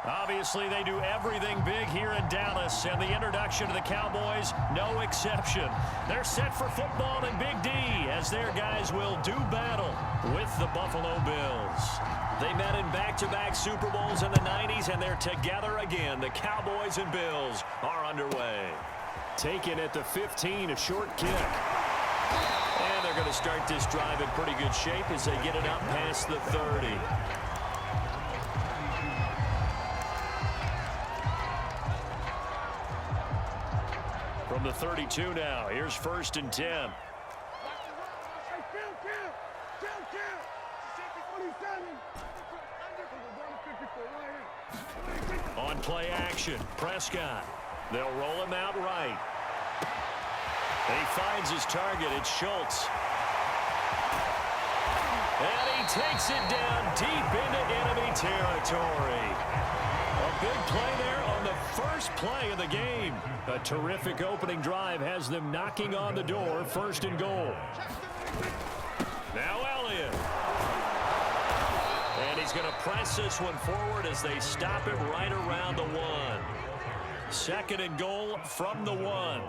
Obviously, they do everything big here in Dallas, and the introduction to the Cowboys, no exception. They're set for football in Big D as their guys will do battle with the Buffalo Bills. They met in back-to-back Super Bowls in the 90s, and they're together again. The Cowboys and Bills are underway. Taken at the 15, a short kick. And they're going to start this drive in pretty good shape as they get it up past the 30. From the 32 now, here's 1st and 10. On play action, Prescott. They'll roll him out right. He finds his target. It's Schultz. And he takes it down deep into enemy territory. A big play there on the first play of the game. A terrific opening drive has them knocking on the door, 1st and goal. Now Elliott. And he's going to press this one forward as they stop him right around the 1. 2nd and goal from the 1.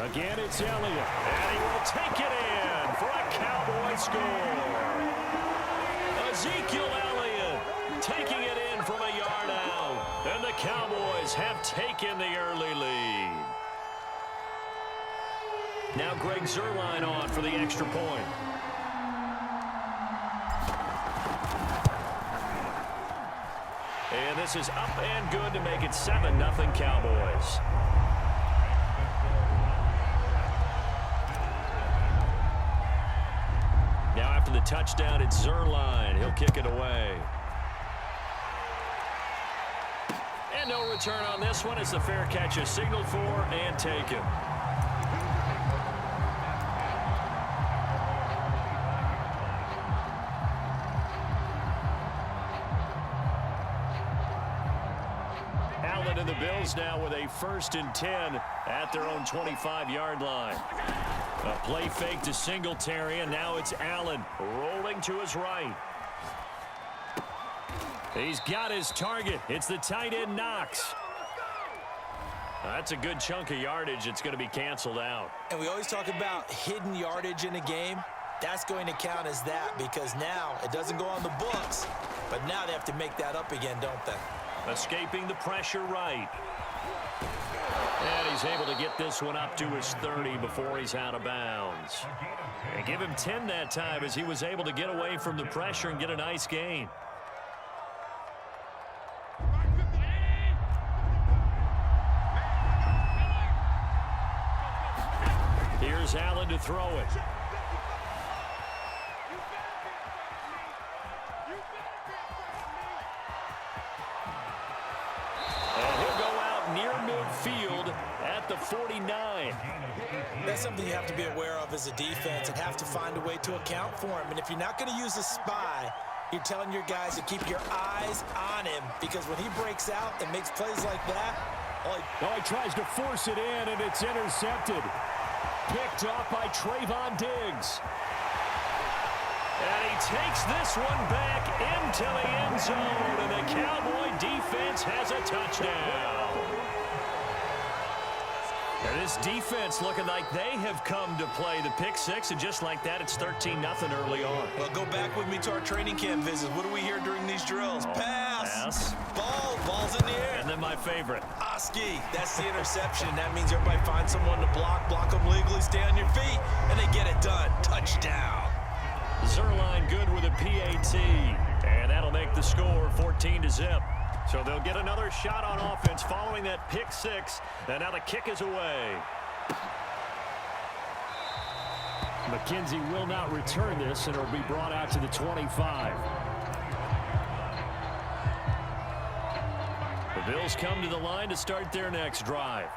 Again, it's Elliott. And he will take it in for a Cowboy score. Ezekiel Elliott taking it in from a yard out. And the Cowboys have taken the early lead. Now Greg Zuerlein on for the extra point. And this is up and good to make it 7-0 Cowboys. Now after the touchdown, it's Zuerlein. He'll kick it away. And no return on this one as the fair catch is signaled for and taken. Allen and the Bills now with a 1st and 10 at their own 25-yard line. A play fake to Singletary, and now it's Allen rolling to his right. He's got his target. It's the tight end Knox. That's a good chunk of yardage. It's going to be canceled out. And we always talk about hidden yardage in a game. That's going to count as that because now it doesn't go on the books, but now they have to make that up again, don't they? Escaping the pressure right. And he's able to get this one up to his 30 before he's out of bounds. And give him 10 that time as he was able to get away from the pressure and get a nice gain. Here's Allen to throw it. Field at the 49. That's something you have to be aware of as a defense and have to find a way to account for him. And if you're not going to use a spy, you're telling your guys to keep your eyes on him because when he breaks out and makes plays like that, he tries to force it in and it's intercepted. Picked off by Trayvon Diggs. And he takes this one back into the end zone and the Cowboy defense has a touchdown. And this defense looking like they have come to play the pick six, and just like that, it's 13-0 early on. Well, go back with me to our training camp visits. What do we hear during these drills? Pass. Ball's in the air. And then my favorite. Oski, that's the interception. That means everybody finds someone to block them legally, stay on your feet, and they get it done. Touchdown. Zuerlein good with a PAT, and that'll make the score 14-0. So they'll get another shot on offense following that pick six, and now the kick is away. McKenzie will not return this, and it'll be brought out to the 25. The Bills come to the line to start their next drive.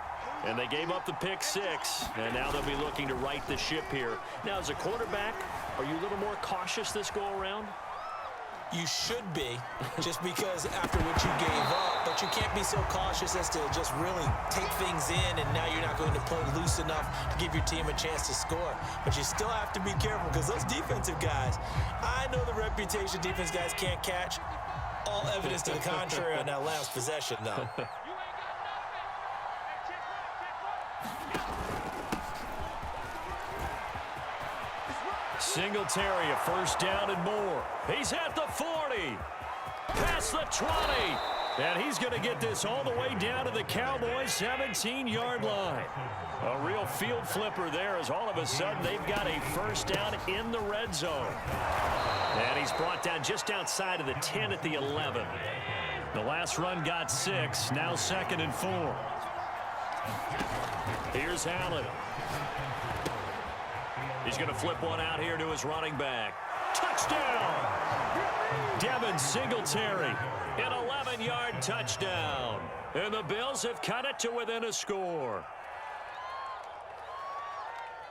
And they gave up the pick six, and now they'll be looking to right the ship here. Now, as a quarterback, are you a little more cautious this go-around? You should be, just because after what you gave up, but you can't be so cautious as to just really take things in, and now you're not going to play loose enough to give your team a chance to score. But you still have to be careful, because those defensive guys, I know the reputation defense guys can't catch. All evidence to the contrary on that last possession, though. Singletary, a first down and more. He's at the 40. Past the 20. And he's going to get this all the way down to the Cowboys' 17-yard line. A real field flipper there, as all of a sudden they've got a first down in the red zone. And he's brought down just outside of the 10 at the 11. The last run got 6. Now 2nd and 4. Here's Allen. He's going to flip one out here to his running back. Touchdown! Devin Singletary, an 11-yard touchdown. And the Bills have cut it to within a score.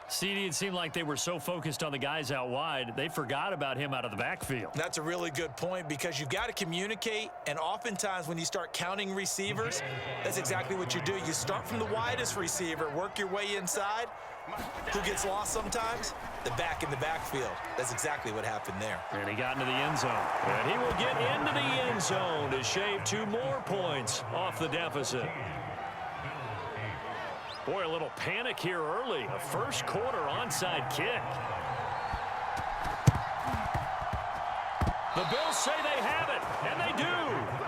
CD, it seemed like they were so focused on the guys out wide, they forgot about him out of the backfield. That's a really good point, because you've got to communicate, and oftentimes when you start counting receivers, that's exactly what you do. You start from the widest receiver, work your way inside. Who gets lost sometimes? The back in the backfield. That's exactly what happened there. And he got into the end zone. And he will get into the end zone to shave 2 more points off the deficit. Boy, a little panic here early. A first quarter onside kick. The Bills say they have it, and they do.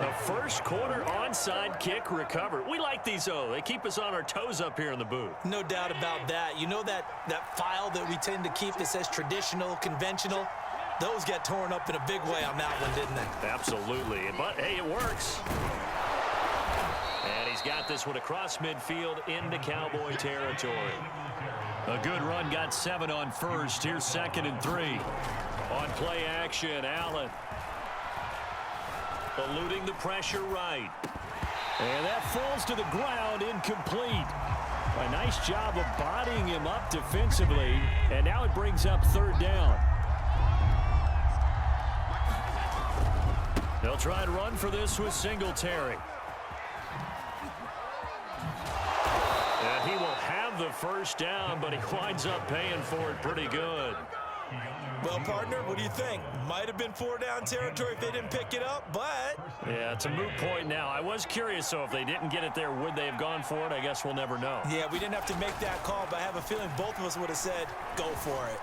A first quarter onside kick recovered. We like these, though. They keep us on our toes up here in the booth. No doubt about that. You know that file that we tend to keep that says traditional, conventional? Those got torn up in a big way on that one, didn't they? Absolutely. But, hey, it works. And he's got this one across midfield into Cowboy territory. A good run, got 7 on first. Here's 2nd and 3. On play action, Allen. Eluding the pressure right. And that falls to the ground, incomplete. A nice job of bodying him up defensively. And now it brings up 3rd down. They'll try to run for this with Singletary. And he will have the first down, but he winds up paying for it pretty good. Well, partner, what do you think? Might have been 4-down territory if they didn't pick it up, but... Yeah, it's a moot point now. I was curious, so if they didn't get it there, would they have gone for it? I guess we'll never know. Yeah, we didn't have to make that call, but I have a feeling both of us would have said, go for it.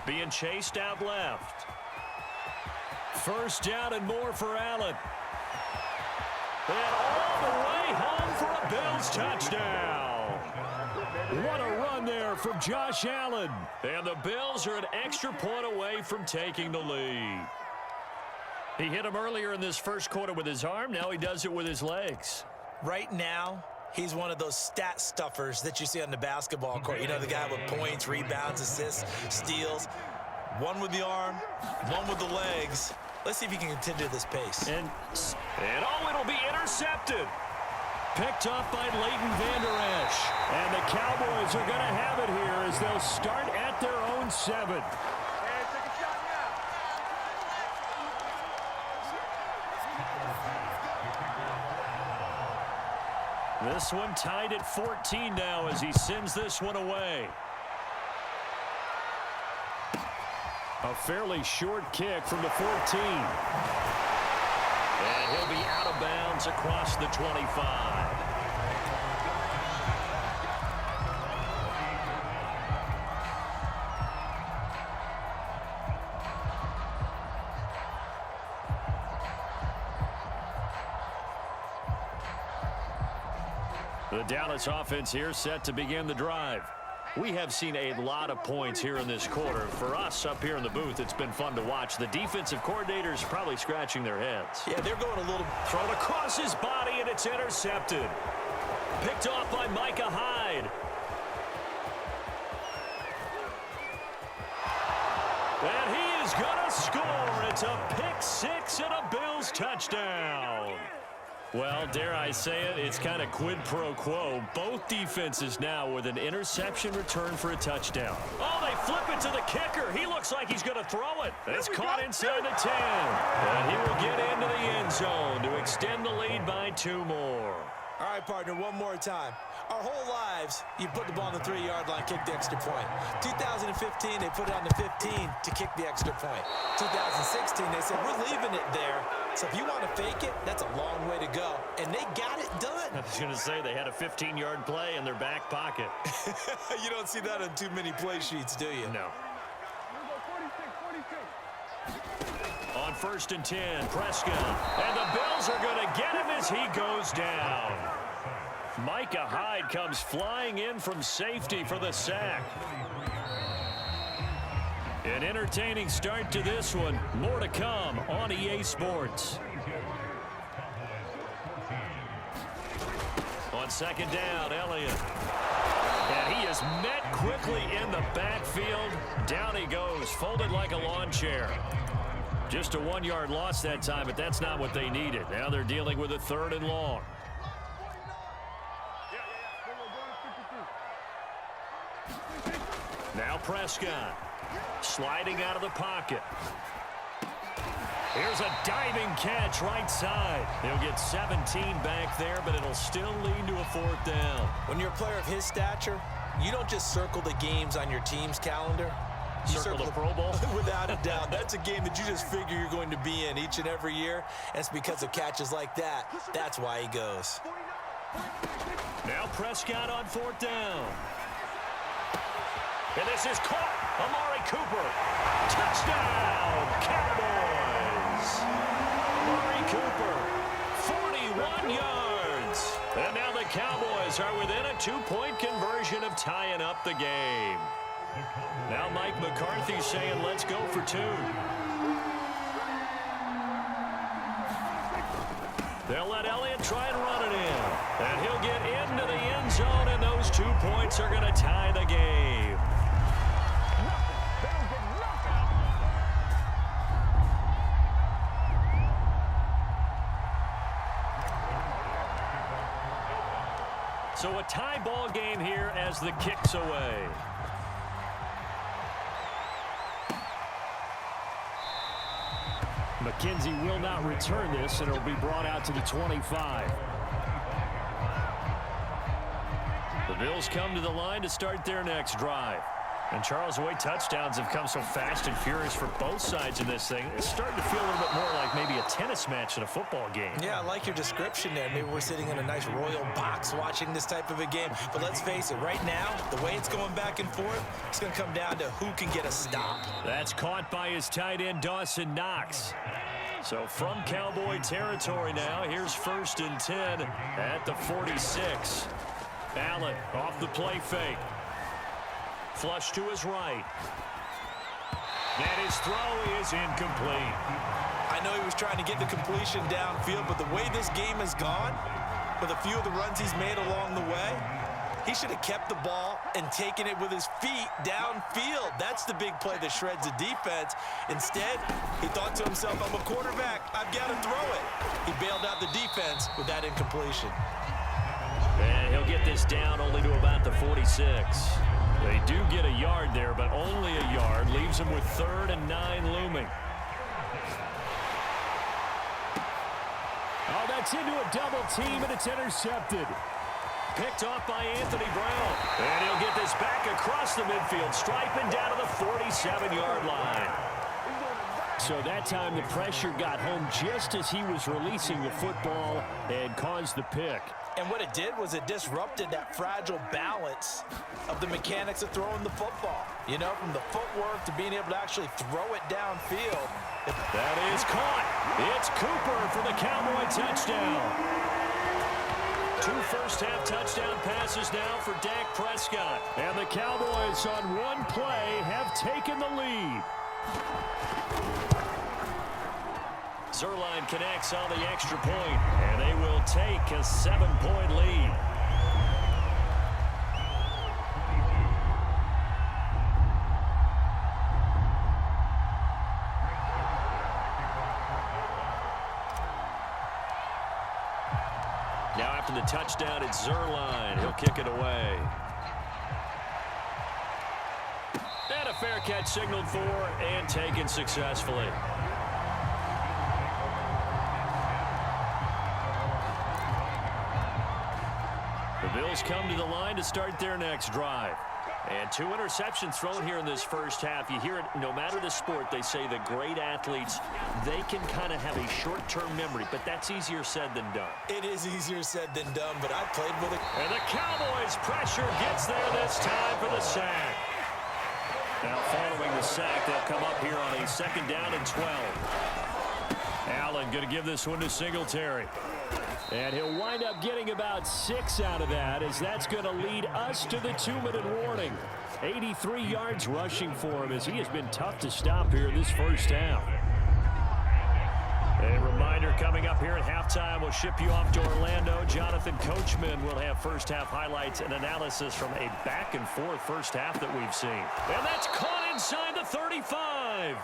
Being chased out left. First down and more for Allen. And all the way home for a Bills touchdown. What a run there from Josh Allen. And the Bills are an extra point away from taking the lead. He hit him earlier in this first quarter with his arm. Now he does it with his legs. Right now, he's one of those stat stuffers that you see on the basketball court. You know, the guy with points, rebounds, assists, steals. One with the arm, one with the legs. Let's see if he can continue this pace. And it'll be intercepted. Picked up by Leighton Vander Esch. And the Cowboys are going to have it here as they'll start at their own 7. This one tied at 14 now as he sends this one away. A fairly short kick from the 14. And he'll be out of bounds across the 25. The Dallas offense here set to begin the drive. We have seen a lot of points here in this quarter. For us up here in the booth, it's been fun to watch. The defensive coordinators probably scratching their heads. Yeah, they're going a little... Thrown across his body, and it's intercepted. Picked off by Micah Hyde. And he is going to score. It's a pick 6 and a Bills touchdown. Well, dare I say it, it's kind of quid pro quo. Both defenses now with an interception return for a touchdown. Oh, they flip it to the kicker. He looks like he's going to throw it. It's caught inside the 10. And he will get into the end zone to extend the lead by 2 more. All right, partner, one more time. Our whole lives, you put the ball on the 3-yard line, kick the extra point. 2015, they put it on the 15 to kick the extra point. 2016, they said, we're leaving it there. So if you want to fake it, that's a long way to go. And they got it done. I was going to say they had a 15-yard play in their back pocket. You don't see that on too many play sheets, do you? No. On 1st and 10, Prescott. And the Bills are going to get him as he goes down. Micah Hyde comes flying in from safety for the sack. An entertaining start to this one. More to come on EA Sports. On 2nd down, Elliott. And he is met quickly in the backfield. Down he goes, folded like a lawn chair. Just a 1-yard loss that time, but that's not what they needed. Now they're dealing with a 3rd and long. Now Prescott sliding out of the pocket. Here's a diving catch right side. He'll get 17 back there, but it'll still lead to a 4th down. When you're a player of his stature, you don't just circle the games on your team's calendar. You circle the Pro Bowl? Without a doubt. That's a game that you just figure you're going to be in each and every year. And it's because of catches like that. That's why he goes. Now Prescott on 4th down. And this is caught. Amari Cooper. Touchdown, Cowboys. Amari Cooper, 41 yards. And now the Cowboys are within a 2-point conversion of tying up the game. Now Mike McCarthy saying, let's go for 2. They'll let Elliott try and run it in. And he'll get into the end zone, and those 2 points are going to tie the game. So a tie ball game here as the kick's away. McKenzie will not return this, and it'll be brought out to the 25. The Bills come to the line to start their next drive. And Charles, the way touchdowns have come so fast and furious for both sides in this thing, it's starting to feel a little bit more like maybe a tennis match in a football game. Yeah, I like your description there. Maybe we're sitting in a nice royal box watching this type of a game. But let's face it, right now, the way it's going back and forth, it's going to come down to who can get a stop. That's caught by his tight end, Dawson Knox. So from Cowboy territory now, here's 1st and 10 at the 46. Allen off the play fake. Flush to his right. And his throw is incomplete. I know he was trying to get the completion downfield, but the way this game has gone, with a few of the runs he's made along the way, he should have kept the ball and taken it with his feet downfield. That's the big play that shreds the defense. Instead, he thought to himself, I'm a quarterback. I've got to throw it. He bailed out the defense with that incompletion. And he'll get this down only to about the 46. They do get a yard there, but only a yard. Leaves them with 3rd and 9 looming. Oh, that's into a double team, and it's intercepted. Picked off by Anthony Brown. And he'll get this back across the midfield, striping down to the 47-yard line. So that time the pressure got home just as he was releasing the football and caused the pick. And what it did was it disrupted that fragile balance of the mechanics of throwing the football. You know, from the footwork to being able to actually throw it downfield. That is caught. It's Cooper for the Cowboy touchdown. 2 first-half touchdown passes now for Dak Prescott. And the Cowboys on one play have taken the lead. Zuerlein connects on the extra point, and they will take a 7-point lead. Now after the touchdown, it's Zuerlein. He'll kick it away. And a fair catch signaled for and taken successfully. The Bills come to the line to start their next drive. And 2 interceptions thrown here in this first half. You hear it, no matter the sport, they say the great athletes, they can kind of have a short-term memory, but that's easier said than done. It is easier said than done, but I played with it. And the Cowboys' pressure gets there this time for the sack. Now following the sack, they'll come up here on a 2nd down and 12. Allen going to give this one to Singletary. And he'll wind up getting about 6 out of that, as that's going to lead us to the 2-minute warning. 83 yards rushing for him, as he has been tough to stop here in this first half. A reminder coming up here at halftime, we'll ship you off to Orlando. Jonathan Coachman will have first half highlights and analysis from a back-and-forth first half that we've seen. And that's caught inside the 35.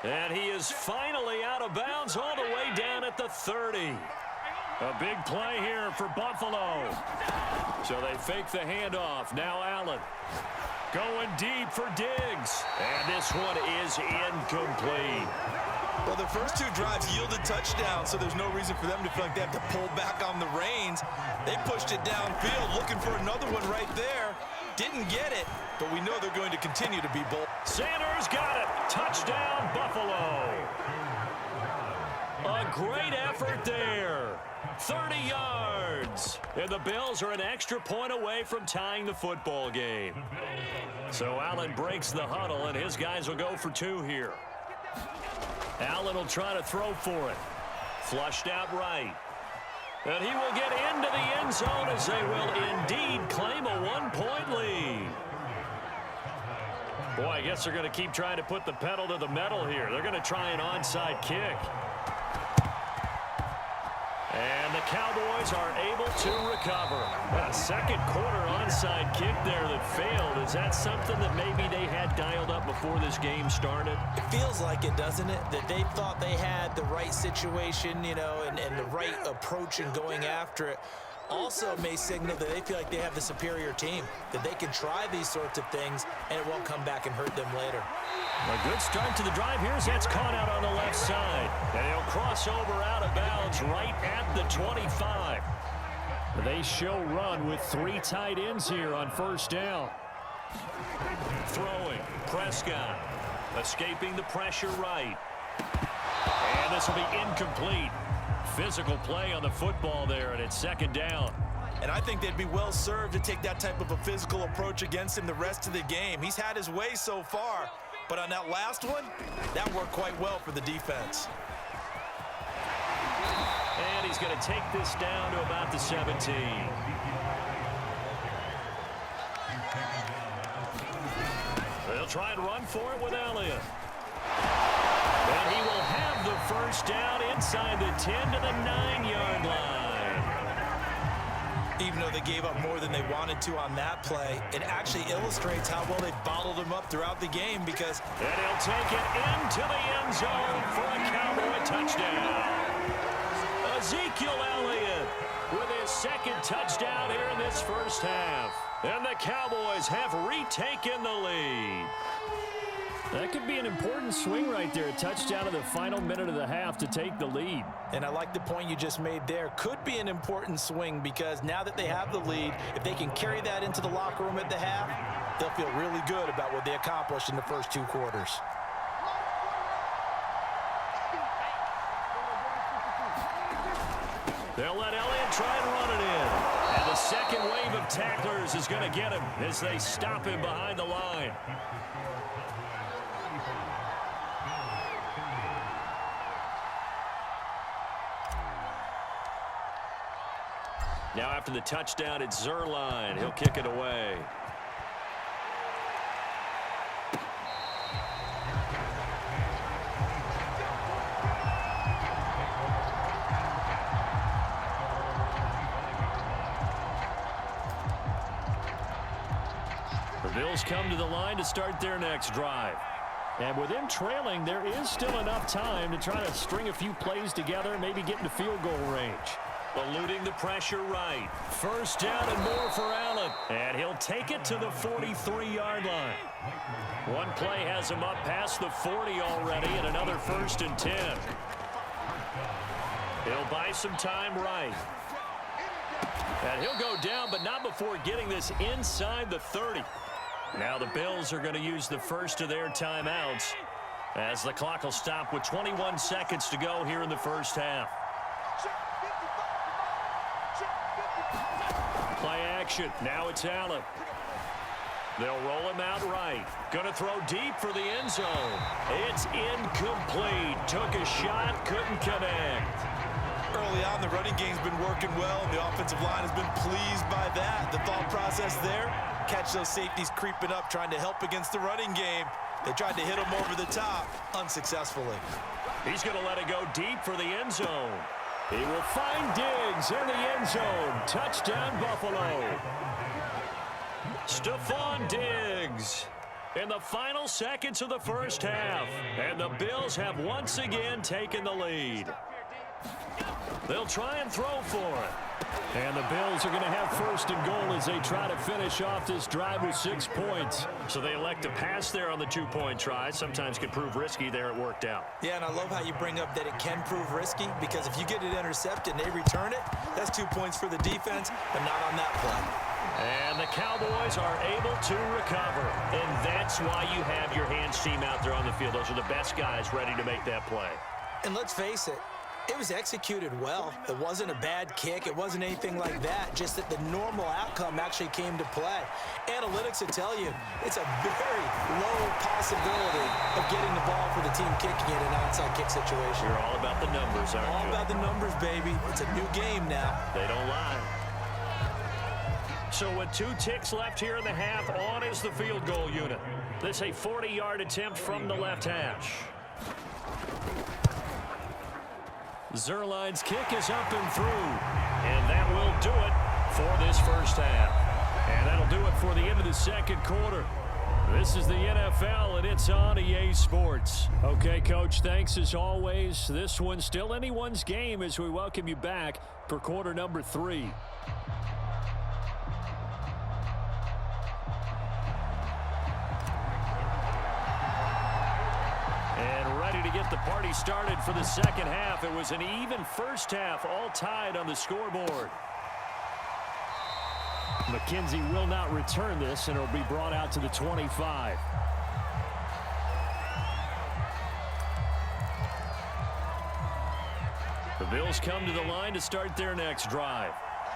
And he is finally out of bounds all the way down at the 30. A big play here for Buffalo. So they fake the handoff. Now Allen going deep for Diggs. And this one is incomplete. Well, the first 2 drives yielded touchdowns, so there's no reason for them to feel like they have to pull back on the reins. They pushed it downfield, looking for another one right there. Didn't get it, but we know they're going to continue to be bold. Sanders got it. Touchdown, Buffalo. A great effort there. 30 yards. And the Bills are an extra point away from tying the football game. So Allen breaks the huddle, and his guys will go for 2 here. Allen will try to throw for it. Flushed out right. And he will get into the end zone as they will indeed claim a 1-point lead. Boy, I guess they're going to keep trying to put the pedal to the metal here. They're going to try an onside kick. And the Cowboys are able to recover. A second quarter onside kick there that failed. Is that something that maybe they had dialed up before this game started? It feels like it, doesn't it? That they thought they had the right situation, you know, and the right approach in going after it. Also may signal that they feel like they have the superior team, that they can try these sorts of things and it won't come back and hurt them later. A good start to the drive here as that's caught out on the left side. And he'll cross over out of bounds right at the 25. They show run with 3 tight ends here on first down. Throwing, Prescott. Escaping the pressure right. And this will be incomplete. Physical play on the football there, and it's 2nd down. And I think they'd be well served to take that type of a physical approach against him the rest of the game. He's had his way so far, but on that last one, that worked quite well for the defense. And he's going to take this down to about the 17. They'll try and run for it with Elliott. And he will have the first down inside the 10 to the 9-yard line. Even though they gave up more than they wanted to on that play, it actually illustrates how well they bottled him up throughout the game because... And he'll take it into the end zone for a Cowboy touchdown. Ezekiel Elliott with his 2nd touchdown here in this first half. And the Cowboys have retaken the lead. That could be an important swing right there. A touchdown in the final minute of the half to take the lead. And I like the point you just made there. Could be an important swing because now that they have the lead, if they can carry that into the locker room at the half, they'll feel really good about what they accomplished in the first 2 quarters. They'll let Elliott try and run it in. And the second wave of tacklers is going to get him as they stop him behind the line. Now after the touchdown, it's Zuerlein. He'll kick it away. The Bills come to the line to start their next drive. And with them trailing, there is still enough time to try to string a few plays together and maybe get into field goal range. Eluding the pressure right. First down and more for Allen. And he'll take it to the 43-yard line. One play has him up past the 40 already, and another 1st and 10. He'll buy some time right. And he'll go down, but not before getting this inside the 30. Now the Bills are going to use the first of their timeouts as the clock will stop with 21 seconds to go here in the first half. Play action. Now it's Allen. They'll roll him out right. Going to throw deep for the end zone. It's incomplete. Took a shot, couldn't connect. Early on, the running game's been working well, and the offensive line has been pleased by that. The thought process there, catch those safeties creeping up, trying to help against the running game. They tried to hit him over the top, unsuccessfully. He's going to let it go deep for the end zone. He will find Diggs in the end zone. Touchdown, Buffalo. Stephon Diggs in the final seconds of the first half. And the Bills have once again taken the lead. They'll try and throw for it. And the Bills are going to have 1st and goal as they try to finish off this drive with 6 points. So they elect to pass there on the 2-point try. Sometimes can prove risky there. It worked out. Yeah, and I love how you bring up that it can prove risky, because if you get it intercepted and they return it, that's 2 points for the defense, but not on that play. And the Cowboys are able to recover. And that's why you have your hands team out there on the field. Those are the best guys ready to make that play. And let's face it, it was executed well. It wasn't a bad kick. It wasn't anything like that. Just that the normal outcome actually came to play. Analytics will tell you it's a very low possibility of getting the ball for the team kicking it in an onside kick situation. You're all about the numbers, aren't you? All about the numbers, baby. It's a new game now. They don't lie. So with 2 ticks left here in the half, on is the field goal unit. This a 40-yard attempt from the left hash. Zuerlein's kick is up and through. And that will do it for this first half. And that'll do it for the end of the second quarter. This is the NFL, and it's on EA Sports. Okay, Coach, thanks as always. This one's still anyone's game as we welcome you back for quarter number 3. To get the party started for the second half. It was an even first half, all tied on the scoreboard. McKenzie will not return this, and it'll be brought out to the 25. The Bills come to the line to start their next drive.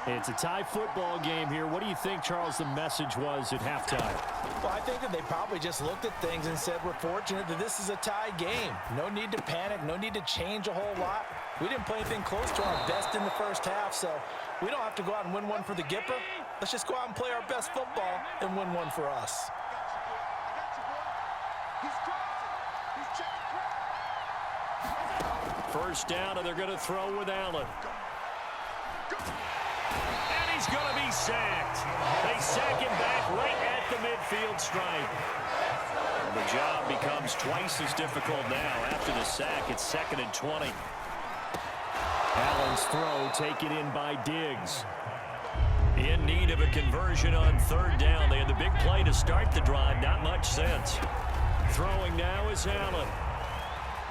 It's a tie football game here. What do you think, Charles, the message was at halftime? Well, I think that they probably just looked at things and said, we're fortunate that this is a tie game. No need to panic. No need to change a whole lot. We didn't play anything close to our best in the first half, so we don't have to go out and win one for the Gipper. Let's just go out and play our best football and win one for us. First down, and they're going to throw with Allen. And he's going to be sacked. They sack him back right at the midfield stripe. The job becomes twice as difficult now. After the sack, it's 2nd and 20. Allen's throw taken in by Diggs. In need of a conversion on 3rd down. They had the big play to start the drive. Not much sense. Throwing now is Allen.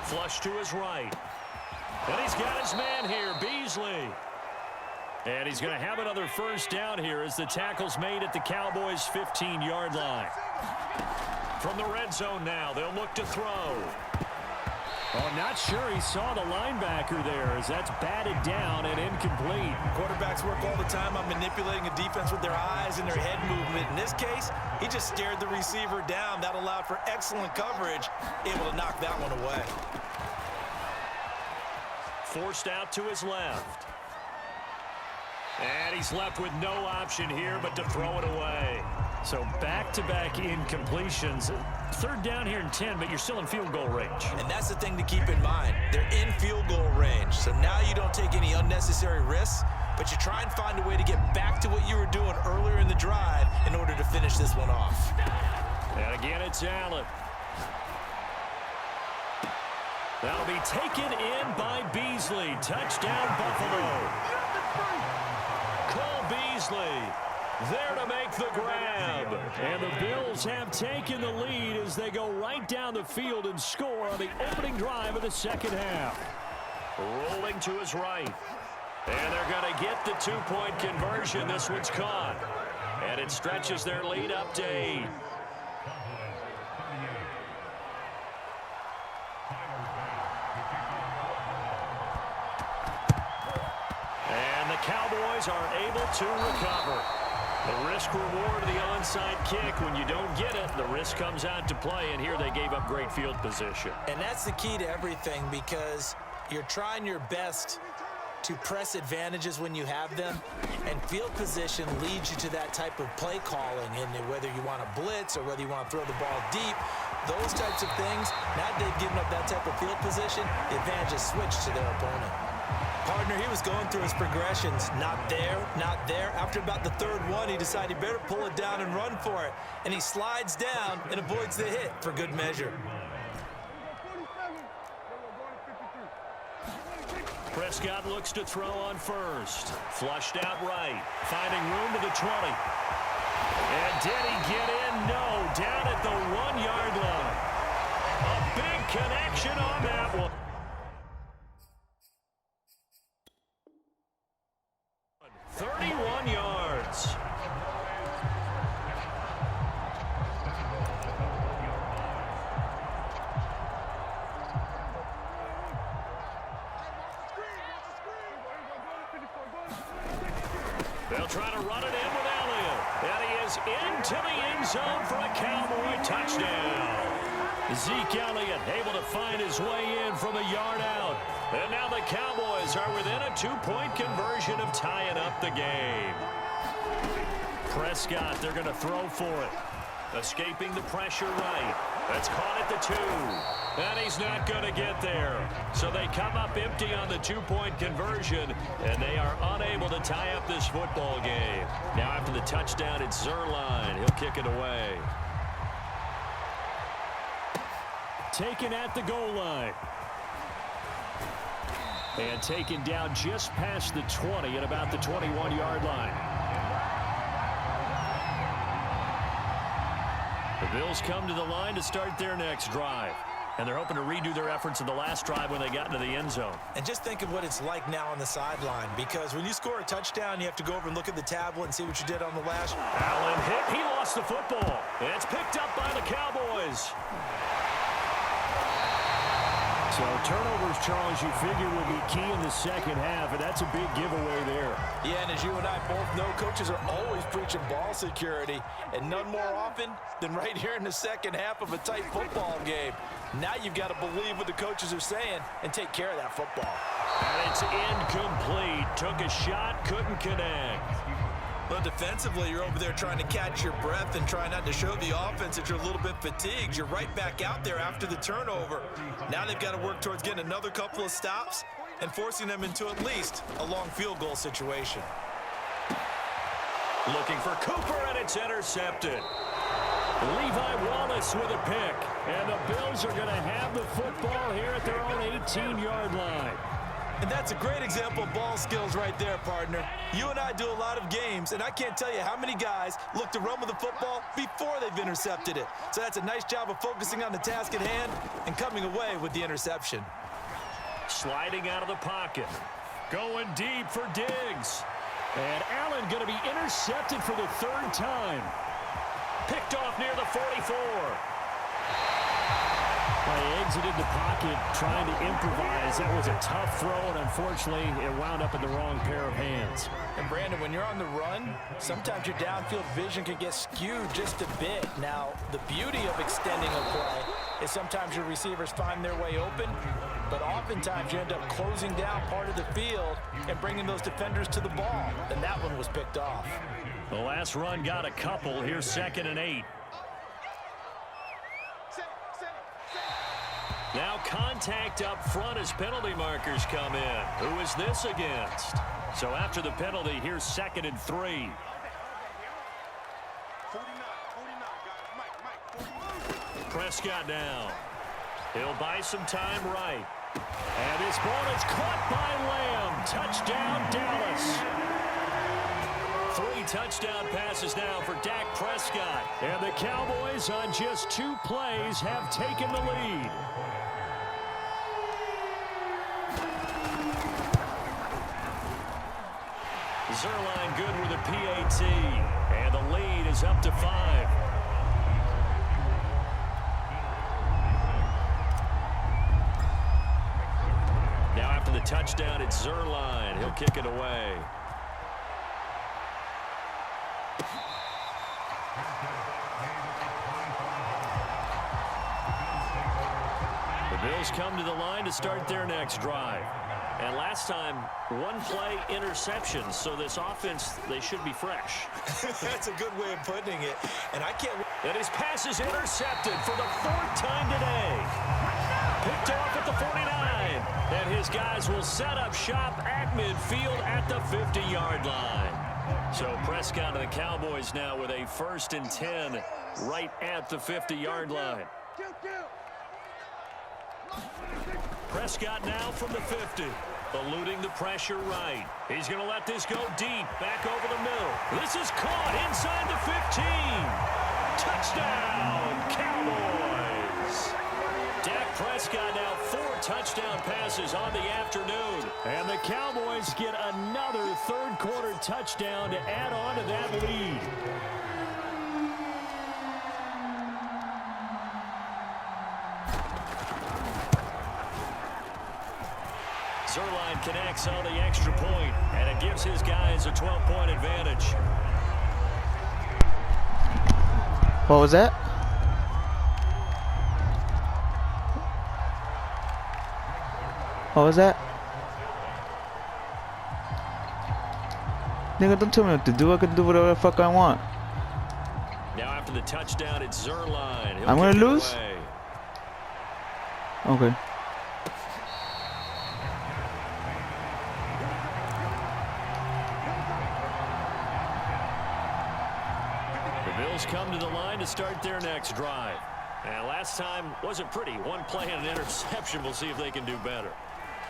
Flush to his right. And he's got his man here, Beasley. And he's going to have another first down here as the tackle's made at the Cowboys' 15-yard line. From the red zone now, they'll look to throw. Oh, not sure he saw the linebacker there as that's batted down and incomplete. Quarterbacks work all the time on manipulating a defense with their eyes and their head movement. In this case, he just stared the receiver down. That allowed for excellent coverage, able to knock that one away. Forced out to his left. And he's left with no option here but to throw it away. So back-to-back incompletions. 3rd down here and 10, but you're still in field goal range. And that's the thing to keep in mind. They're in field goal range. So now you don't take any unnecessary risks, but you try and find a way to get back to what you were doing earlier in the drive in order to finish this one off. And again, it's Allen. That'll be taken in by Beasley. Touchdown, Buffalo. Cole Beasley there to make the grab. And the Bills have taken the lead as they go right down the field and score on the opening drive of the second half. Rolling to his right. And they're going to get the two-point conversion. This one's caught. And it stretches their lead up to 8. And the Cowboys are able to recover. The risk-reward of the onside kick. When you don't get it, the risk comes out to play. And here they gave up great field position. And that's the key to everything, because you're trying your best to press advantages when you have them, and field position leads you to that type of play calling, and whether you want to blitz or whether you want to throw the ball deep, those types of things. Now they've given up that type of field position, the advantage is switched to their opponent. Partner, he was going through his progressions. Not there, not there. After about the third one, he decided he better pull it down and run for it, and he slides down and avoids the hit for good measure. Prescott looks to throw on first. Flushed out right. Finding room to the 20. And did he get in? No. Down at the 1-yard line. A big connection on that one. 31 yards. They'll try to run it in with Elliott. And he is into the end zone for a Cowboy touchdown. Zeke Elliott able to find his way in from a yard out. And now the Cowboys are within a two-point conversion of tying up the game. Prescott, they're going to throw for it. Escaping the pressure right. That's caught at the 2. And he's not going to get there. So they come up empty on the two-point conversion, and they are unable to tie up this football game. Now after the touchdown, it's Zuerlein. He'll kick it away. Taken at the goal line. And taken down just past the 20 at about the 21-yard line. The Bills come to the line to start their next drive. And they're hoping to redo their efforts in the last drive when they got into the end zone. And just think of what it's like now on the sideline, because when you score a touchdown, you have to go over and look at the tablet and see what you did on the last. Allen hit. He lost the football. It's picked up by the Cowboys. So turnovers, Charles, you figure will be key in the second half, and that's a big giveaway there. Yeah, and as you and I both know, coaches are always preaching ball security, and none more often than right here in the second half of a tight football game. Now you've got to believe what the coaches are saying and take care of that football. And it's incomplete. Took a shot, couldn't connect. But defensively, you're over there trying to catch your breath and try not to show the offense that you're a little bit fatigued. You're right back out there after the turnover. Now they've got to work towards getting another couple of stops and forcing them into at least a long field goal situation. Looking for Cooper, and it's intercepted. Levi Wallace with a pick. And the Bills are going to have the football here at their own 18-yard line. And that's a great example of ball skills right there, partner. You and I do a lot of games, and I can't tell you how many guys look to run with the football before they've intercepted it. So that's a nice job of focusing on the task at hand and coming away with the interception. Sliding out of the pocket. Going deep for Diggs. And Allen going to be intercepted for the third time. Picked off near the 44. They exited the pocket trying to improvise. That was a tough throw, and unfortunately, it wound up in the wrong pair of hands. And Brandon, when you're on the run, sometimes your downfield vision can get skewed just a bit. Now, the beauty of extending a play is sometimes your receivers find their way open, but oftentimes you end up closing down part of the field and bringing those defenders to the ball. And that one was picked off. The last run got a couple. Here's 2nd and 8. Now contact up front as penalty markers come in. Who is this against? So after the penalty, here's 2nd and 3. Prescott now. He'll buy some time right. And this ball is caught by Lamb. touchdown, Dallas. 3 touchdown passes now for Dak Prescott. And the Cowboys on just 2 plays have taken the lead. Zuerlein good with a PAT. And the lead is up to 5. Now after the touchdown, it's Zuerlein. He'll kick it away. The Bills come to the line to start their next drive. And last time, 1 play interception. So this offense, they should be fresh. That's a good way of putting it. And I can't... And his pass is intercepted for the 4th time today. Picked off at the 49. And his guys will set up shop at midfield at the 50-yard line. So Prescott and the Cowboys now with a 1st and 10 right at the 50-yard line. Prescott now from the 50, eluding the pressure right. He's going to let this go deep, back over the middle. This is caught inside the 15. Touchdown, Cowboys. Dak Prescott now 4 touchdown passes on the afternoon. And the Cowboys get another 3rd quarter touchdown to add on to that lead. Zuerlein connects on the extra point, and it gives his guys a 12-point advantage. What was that? What was that? Nigga, don't tell me what to do. I can do whatever the fuck I want. Now after the touchdown, it's Zuerlein. I'm gonna lose? Okay. Come to the line to start their next drive. And last time wasn't pretty. 1 play and an interception. We'll see if they can do better.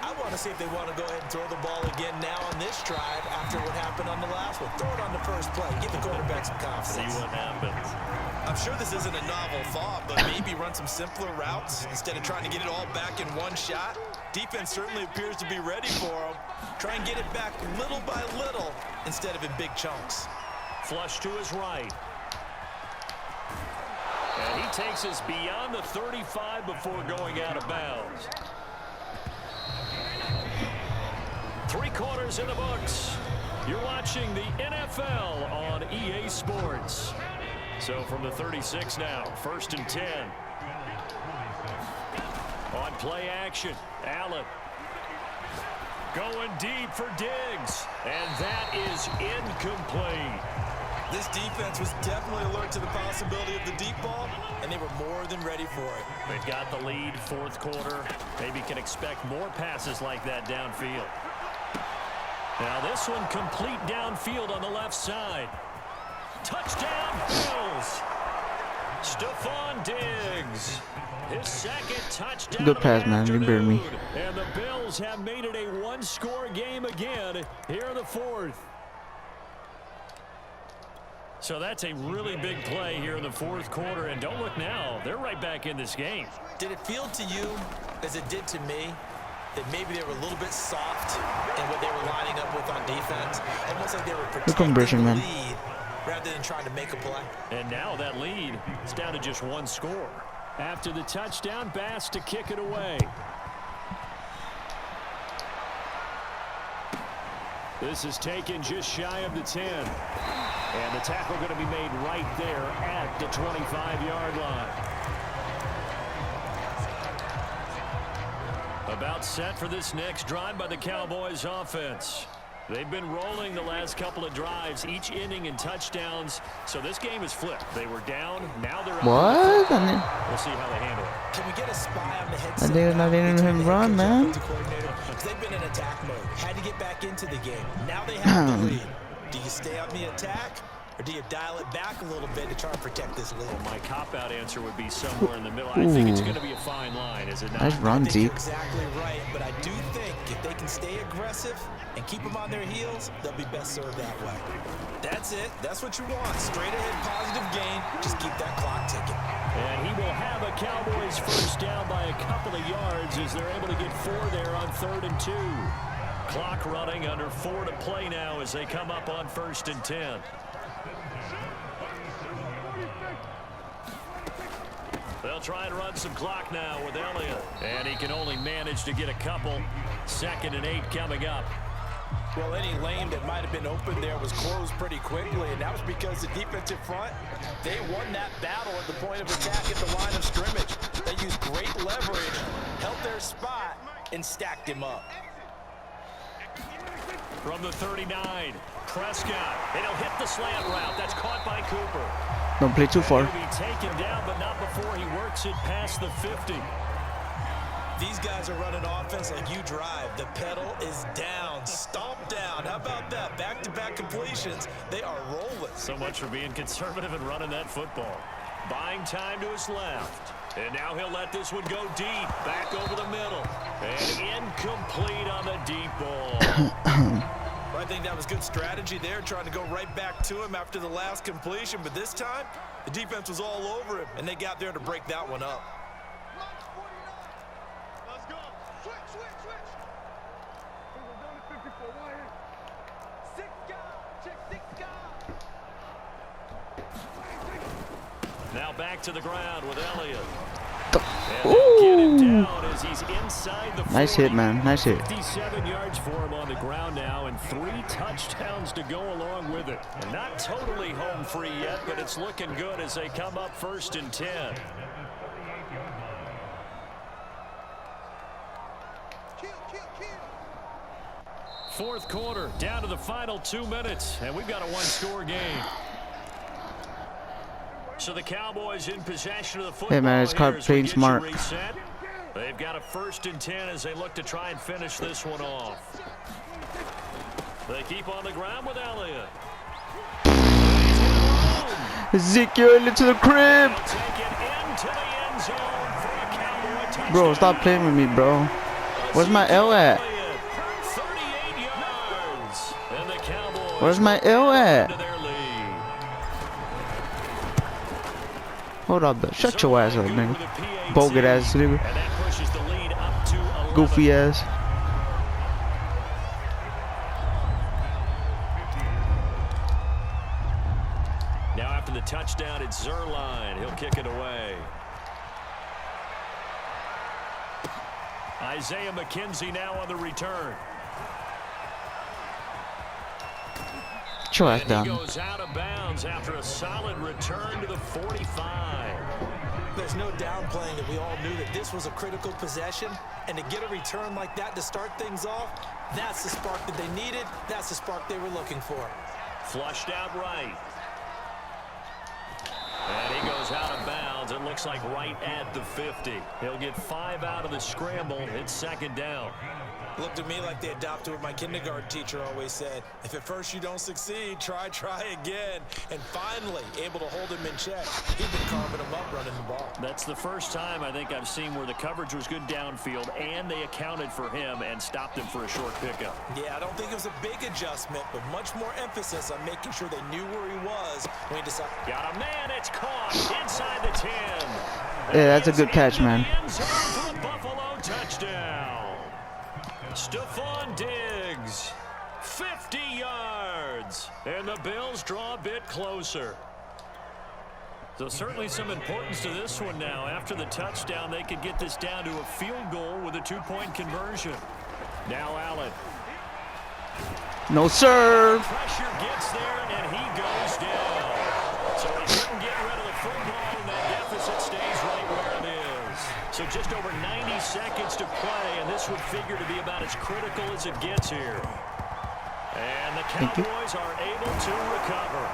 I want to see if they want to go ahead and throw the ball again now on this drive after what happened on the last one. Throw it on the first play. Give the quarterback some confidence. See what happens. I'm sure this isn't a novel thought, but maybe run some simpler routes instead of trying to get it all back in 1 shot. Defense certainly appears to be ready for them. Try and get it back little by little instead of in big chunks. Flush to his right. And he takes us beyond the 35 before going out of bounds. 3 quarters in the books. You're watching the NFL on EA Sports. So from the 36 now, 1st and 10. On play action, Allen. Going deep for Diggs. And that is incomplete. This defense was definitely alert to the possibility of the deep ball, and they were more than ready for it. They've got the lead, 4th quarter. Maybe can expect more passes like that downfield. Now this one complete downfield on the left side. Touchdown, Bills. Stephon Diggs. His 2nd touchdown. Good pass, man. You buried me. And the Bills have made it a 1-score game again here in the 4th. So that's a really big play here in the 4th quarter. And don't look now. They're right back in this game. Did it feel to you, as it did to me, that maybe they were a little bit soft in what they were lining up with on defense? Almost like they were protecting the lead rather than trying to make a play. And now that lead is down to just 1 score. After the touchdown, Bass to kick it away. This is taken just shy of the 10. And the tackle going to be made right there at the 25-yard line. About set for this next drive by the Cowboys offense. They've been rolling the last couple of drives, each inning in touchdowns. So this game is flipped. They were down, now they're up. What? We'll see how they handle it. Can we get a spy on the headset? They're not letting him run, man. They've been in attack mode. Had to get back into the game. Now they have the lead. Do you stay on the attack, or do you dial it back a little bit to try and protect this lead? Well, my cop-out answer would be somewhere in the middle. I think it's going to be a fine line, is it not? Nice run, I think Zeke. you're exactly right, but I do think if they can stay aggressive and keep them on their heels, they'll be best served that way. That's it. That's what you want. Straight ahead, positive gain. Just keep that clock ticking. And he will have a Cowboys first down by a couple of yards as they're able to get 4 there on 3rd and 2. Clock running under 4 to play now as they come up on 1st and 10. They'll try and run some clock now with Elliott. And he can only manage to get a couple. 2nd and 8 coming up. Well, any lane that might have been open there was closed pretty quickly, and that was because the defensive front, they won that battle at the point of attack at the line of scrimmage. They used great leverage, held their spot, and stacked him up. From the 39, Prescott. And he'll hit the slant route. That's caught by Cooper. Don't play too far. He'll be taken down, but not before he works it past the 50. These guys are running offense like you drive. The pedal is down, stomp down. How about that? Back-to-back completions. They are rolling. So much for being conservative and running that football. Buying time to his left. And now he'll let this one go deep. Back over the middle. And incomplete on the deep ball. I think that was good strategy there, trying to go right back to him after the last completion. But this time, the defense was all over him, and they got there to break that one up. Now back to the ground with Elliott. And they'll get him down as he's inside the 40. Nice hit, man. Nice hit. 57 yards for him on the ground now, and 3 touchdowns to go along with it. And not totally home free yet, but it's looking good as they come up 1st and 10. Fourth quarter, down to the final 2 minutes, and we've got a one-score game. So the Cowboys in possession of the football. Hey, man, it's called playing smart. They've got a 1st and 10 as they look to try and finish this one off. They keep on the ground with Elliott. Ezekiel Elliott to the crib. Take it into the end zone for a Cowboy touchdown. Bro, stop playing with me, bro. Where's my L at? 38 yards. And the Cowboys Where's my L at? into their lead. Hold up, though. Shut your ass up, nigga. Bogut ass nigga. And that pushes the lead up to 11. Goofy ass. Now after the touchdown, it's Zuerlein. He'll kick it away. Isaiah McKenzie now on the return. Get your ass And he down. goes out of bounds after a solid return to the 45. There's no downplaying that we all knew that this was a critical possession, and to get a return like that to start things off, that's the spark that they needed. That's the spark they were looking for. Flushed out right. And he goes out of bounds. It looks like right at the 50. He'll get 5 out of the scramble. It's 2nd down. Looked to me like they adopted what my kindergarten teacher always said. If at first you don't succeed, try again. And finally, able to hold him in check. He'd been carving him up running the ball. That's the first time I think I've seen where the coverage was good downfield and they accounted for him and stopped him for a short pickup. Yeah, I don't think it was a big adjustment, but much more emphasis on making sure they knew where he was when he decided. Got a man, it's caught inside the 10. Yeah, that's a good catch, man. End zone for a Buffalo touchdown. Stephon Diggs, 50 yards, and the Bills draw a bit closer. So certainly some importance to this one now. After the touchdown, they could get this down to a field goal with a 2-point conversion. Now Allen. No, sir. Pressure gets there, and he goes down. So he couldn't get rid of the football, and that deficit stays right where it is. So just over 90 seconds to play, and this would figure to be about as critical as it gets here. And the Cowboys are able to recover.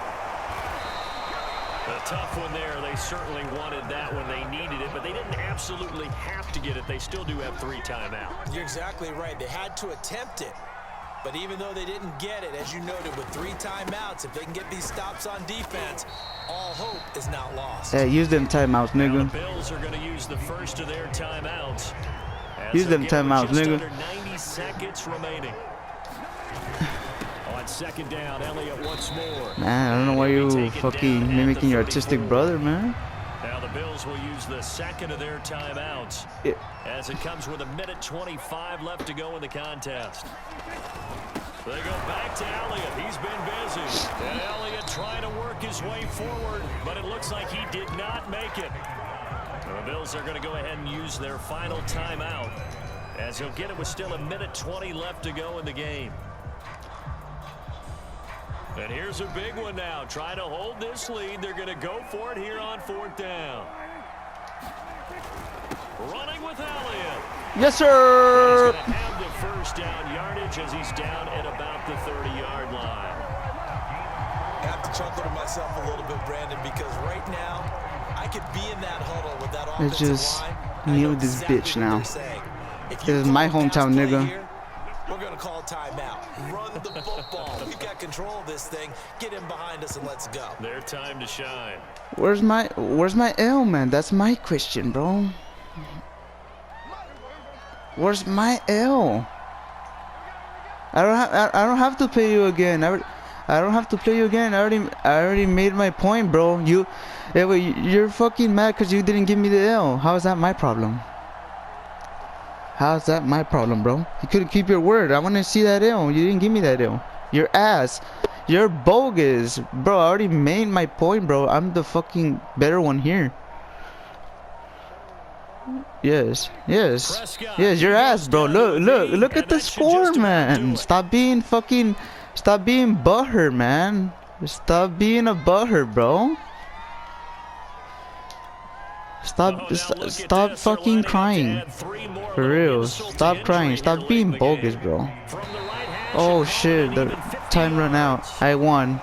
A tough one there. They certainly wanted that when they needed it, but they didn't absolutely have to get it. They still do have 3 timeouts. You're exactly right. They had to attempt it. But even though they didn't get it, as you noted, with 3 timeouts, if they can get these stops on defense, all hope is not lost. Hey, use them timeouts, Now nigga. the Bills are going to use the first of their timeouts. As Use them again, timeouts, just nigga. under 90 seconds remaining. On second down, Elliott once more. Man, I don't know why you fucking mimicking your artistic brother, man. Now the Bills will use the second of their timeouts Yeah. as it comes with 1:25 left to go in the contest. They go back to Elliott. He's been busy. And Elliott trying to work his way forward, but it looks like he did not make it. The Bills are going to go ahead and use their final timeout as he'll get it with still 1:20 left to go in the game. And here's a big one now. Trying to hold this lead. They're going to go for it here on 4th down. Running with Elliott. Yes, He's sir. going to have the first down yardage as he's down at about the 30-yard line. I have to chuckle to myself a little bit, Brandon, because right now I could be in that huddle with that offensive just line. I know mute this exactly bitch what now. they're saying. If This you is my call a pass hometown, play nigga. here, we're going to call timeout. Run the football. We've got control of this thing. Get him behind us and let's go. Their time to shine. Where's my L, man? That's my question, bro. Where's my L? I don't have to play you again. I don't have to play you again. I already made my point, bro. You're fucking mad because you didn't give me the L. How is that my problem? How's that my problem, bro? You couldn't keep your word. I want to see that L. You didn't give me that L. You're ass. You're bogus, bro. I already made my point, bro. I'm the fucking better one here. Yes, your ass, bro. Look at the score, man. Stop being butthurt, man. Stop being a butthurt, bro. Stop fucking crying. For real. Stop crying. Stop being bogus, bro. Oh shit, the time run out. I won.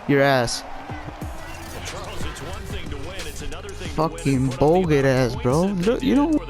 Your ass. Fucking bogus ass, bro. Look, you know